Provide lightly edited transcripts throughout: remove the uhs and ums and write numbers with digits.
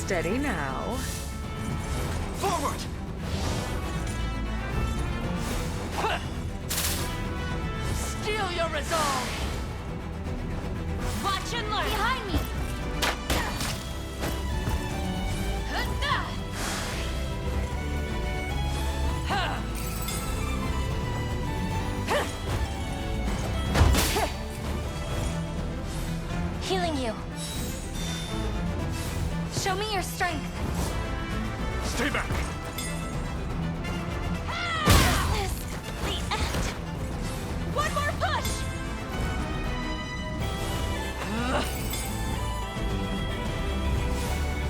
Steady now. Forward! Steel your resolve! Watch and learn! Behind me! Healing you. Show me your strength. Stay back! This is the end. One more push!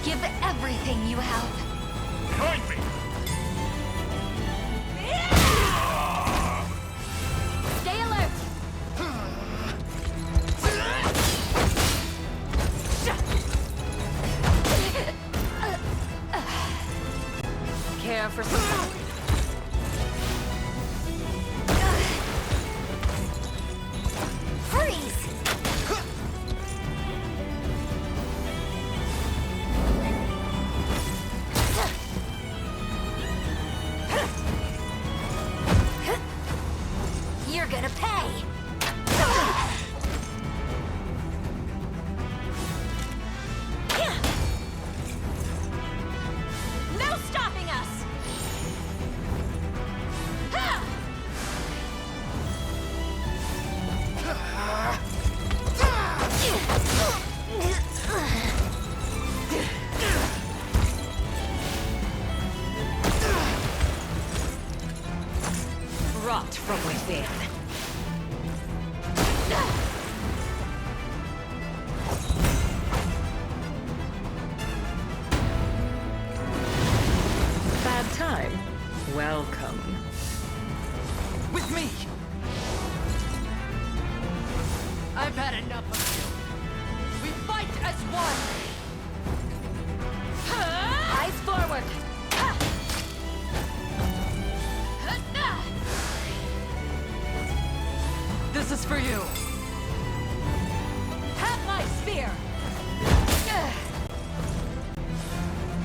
Give everything you have. Behind me! Stay alert! Care for some... Freeze! You're gonna pay! No stopping us! Rot from within. Bad time. Welcome. With me! I've had enough of you. We fight as one. Eyes forward. This is for you. Have my spear.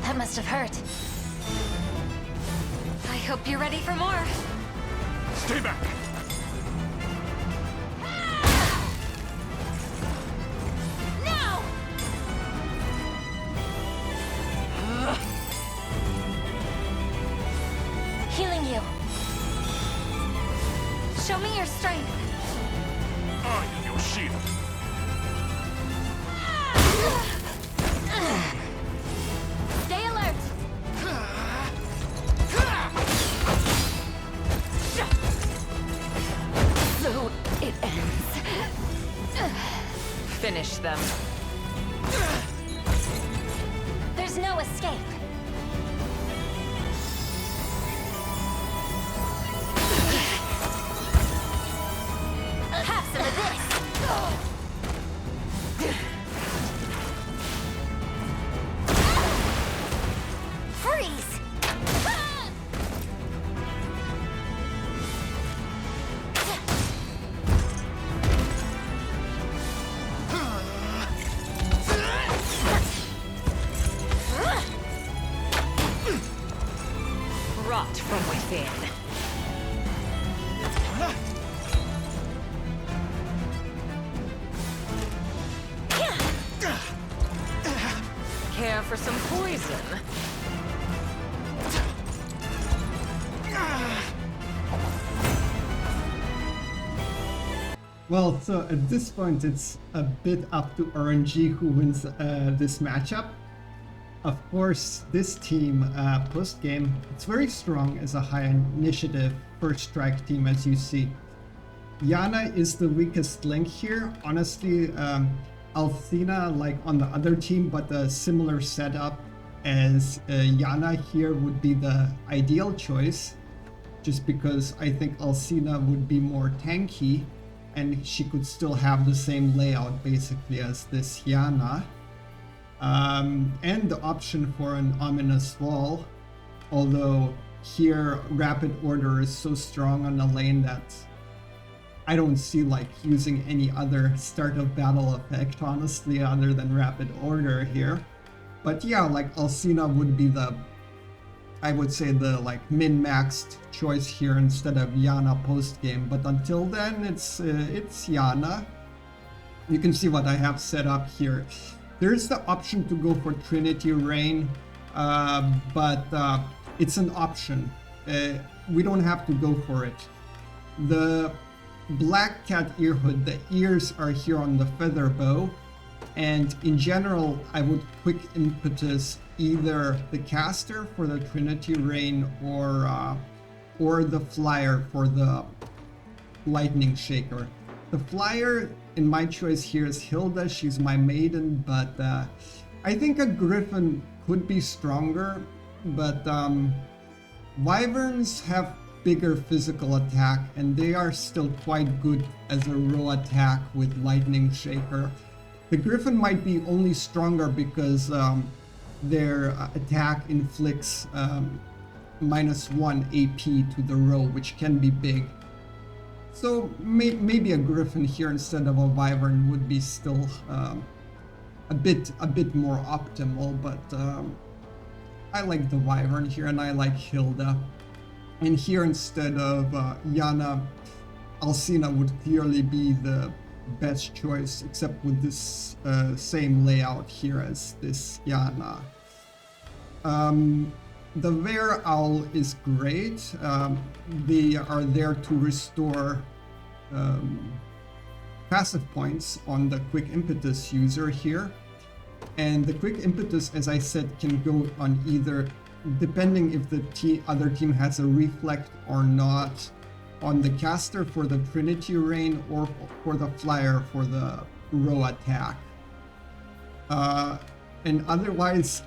That must have hurt. I hope you're ready for more. Stay back! Now! Healing you. Show me your strength. I am your shield. Stay alert. So it ends. Finish them. There's no escape. Have some of this. Freeze. Rot from within. Care for some poison? Well, so at this point it's a bit up to RNG who wins this matchup. Of course, this team post-game, it's very strong as a high initiative first strike team, as you see. Yahna is the weakest link here. Honestly, Alcina like on the other team, but a similar setup as Yahna here would be the ideal choice, just because I think Alcina would be more tanky and she could still have the same layout basically as this Yahna. And the option for an ominous wall, although here rapid order is so strong on Alaine that I don't see like using any other start of battle effect honestly other than rapid order here. But yeah, like Alcina would be the, I would say, the like min-maxed choice here instead of Yahna post-game. But until then, it's Yahna. You can see what I have set up here. There's the option to go for Trinity Rain, but it's an option. We don't have to go for it. The Black Cat ear hood, the ears are here on the Featherbow, and in general I would quick impetus either the caster for the Trinity Rain or the flyer for the Lightning Shaker. The flyer in my choice here is Hilda. She's my maiden, but I think a Griffin could be stronger, but Wyverns have bigger physical attack, and they are still quite good as a raw attack with Lightning Shaker. The Griffin might be only stronger because their attack inflicts -1 AP to the row, which can be big. So maybe a Griffin here instead of a Wyvern would be still a bit more optimal, but I like the Wyvern here, and I like Hilda. And here instead of Yahna, Alcina would clearly be the best choice, except with this same layout here as this Yahna. The Vare Owl is great. They are there to restore passive points on the Quick Impetus user here. And the Quick Impetus, as I said, can go on either, depending if the other team has a Reflect or not, on the caster for the Trinity Rain or for the flyer for the row attack. And otherwise,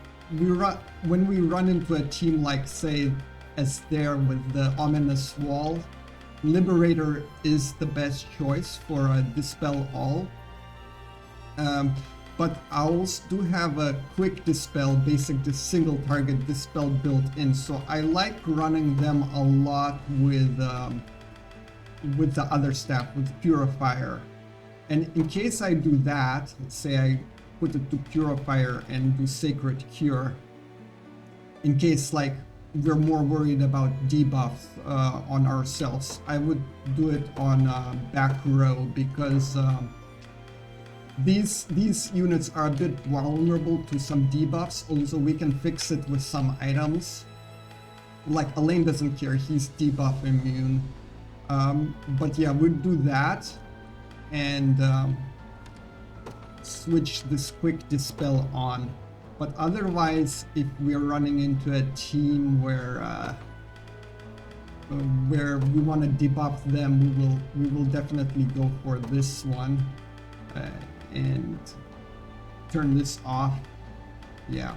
when we run into a team like, say, as there with the Ominous Wall, Liberator is the best choice for a Dispel All. But Owls do have a quick Dispel, basic single target Dispel built in, so I like running them a lot with the other staff, with Purifier. And in case I do that, let's say I put it to Purifier and do Sacred Cure, in case like we're more worried about debuffs on ourselves, I would do it on back row, because these units are a bit vulnerable to some debuffs. Also, we can fix it with some items. Like Alaine doesn't care, he's debuff immune. But yeah, we'd do that and switch this quick Dispel on. But otherwise, if we're running into a team where we want to debuff them, we will definitely go for this one and turn this off. Yeah.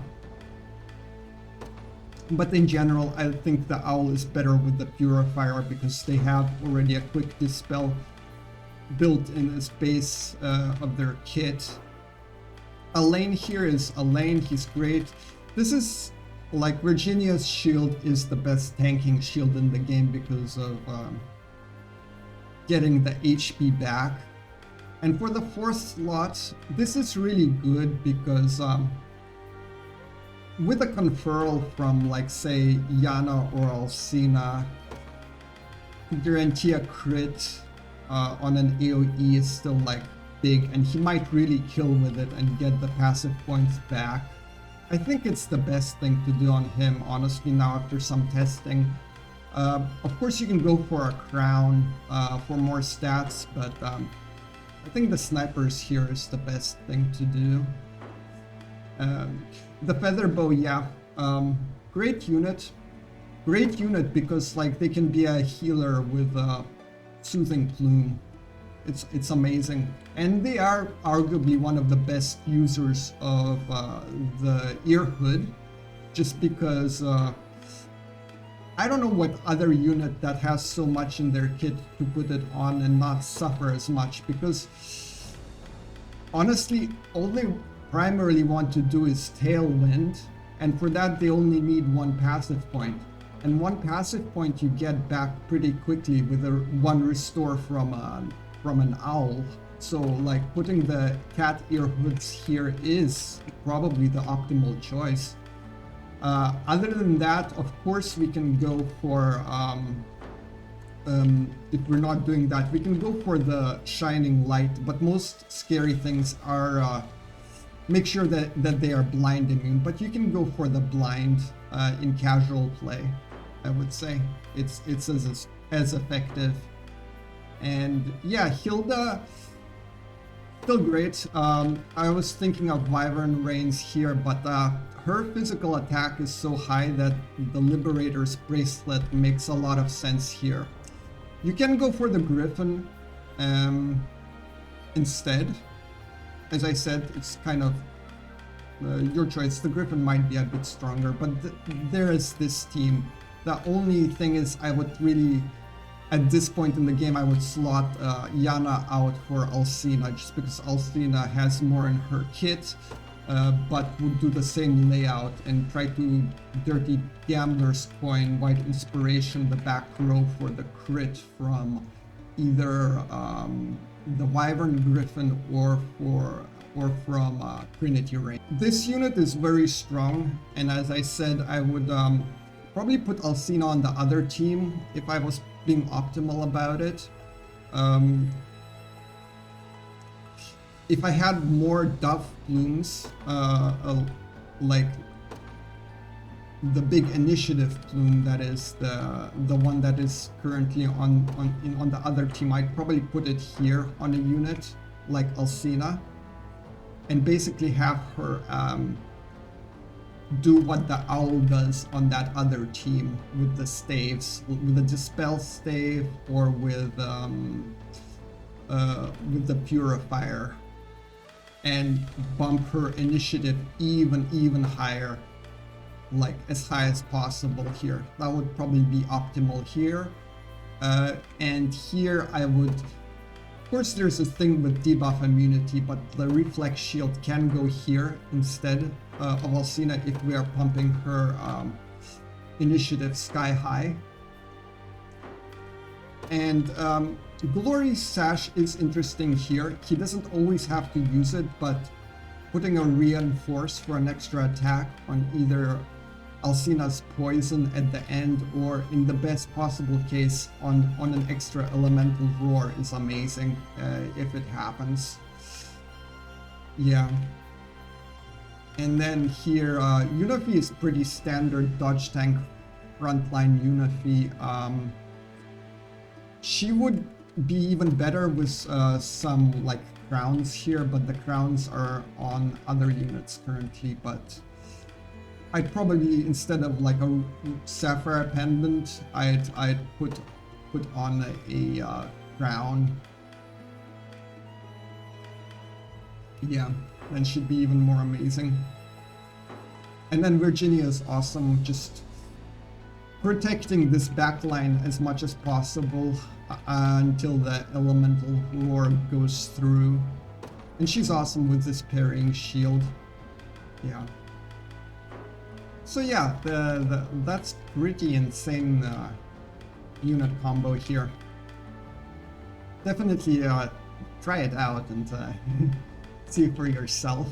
But in general, I think the Owl is better with the Purifier because they have already a quick Dispel built in as base of their kit. Alaine here is Alaine, he's great. This is like Virginia's shield is the best tanking shield in the game because of getting the HP back. And for the 4th slot, this is really good because with a conferral from, like, say, Yahna or Alcina, to guarantee a crit on an AoE is still, like, big, and he might really kill with it and get the passive points back. I think it's the best thing to do on him, honestly, now after some testing. Of course, you can go for a crown for more stats, but I think the snipers here is the best thing to do. The Featherbow, yeah, great unit because like they can be a healer with Soothing Plume. It's amazing, and they are arguably one of the best users of the ear hood, just because I don't know what other unit that has so much in their kit to put it on and not suffer as much, because honestly all they primarily want to do is Tailwind, and for that they only need 1 passive point, and 1 passive point you get back pretty quickly with a 1 restore from an Owl. So like putting the cat ear hoods here is probably the optimal choice. Other than that, of course, we can go for, if we're not doing that, we can go for the shining light, but most scary things are, make sure that they are blind immune, but you can go for the blind in casual play, I would say. It's as effective. And yeah, Hilda, still great. I was thinking of Wyvern Reigns here, but her physical attack is so high that the Liberator's Bracelet makes a lot of sense here. You can go for the Griffin instead. As I said, it's kind of your choice. The Griffin might be a bit stronger, but there is this team. The only thing is I would really, at this point in the game, I would slot Yahna out for Alcina, just because Alcina has more in her kit, but would do the same layout and try to dirty Gambler's Coin, White Inspiration, the back row for the crit from either the Wyvern Griffin or from Trinity Reign. This unit is very strong, and as I said, I would probably put Alcina on the other team if I was being optimal about it. If I had more Dove Plumes, like the big initiative plume, that is the one that is currently on the other team, I'd probably put it here on a unit like Alcina, and basically have her do what the owl does on that other team with the staves, with the dispel stave or with the purifier, and bump her initiative even higher, like as high as possible here. That would probably be optimal here. And here I would, of course there's a thing with debuff immunity, but the reflex shield can go here instead of Alcina if we are pumping her initiative sky high. And Glory's Sash is interesting here. He doesn't always have to use it, but putting a reinforce for an extra attack on either Alcina's poison at the end, or in the best possible case on an extra elemental roar, is amazing if it happens. Yeah. And then here, Unifi is pretty standard dodge tank frontline Unifi. She would be even better with some like crowns here, but the crowns are on other units currently. But I'd probably, instead of like a sapphire pendant, I'd put on a crown. Yeah, then she'd be even more amazing. And then Virginia is awesome, just protecting this backline as much as possible until the elemental roar goes through. And she's awesome with this parrying shield. Yeah. So yeah, that's pretty insane unit combo here. Definitely try it out and see for yourself.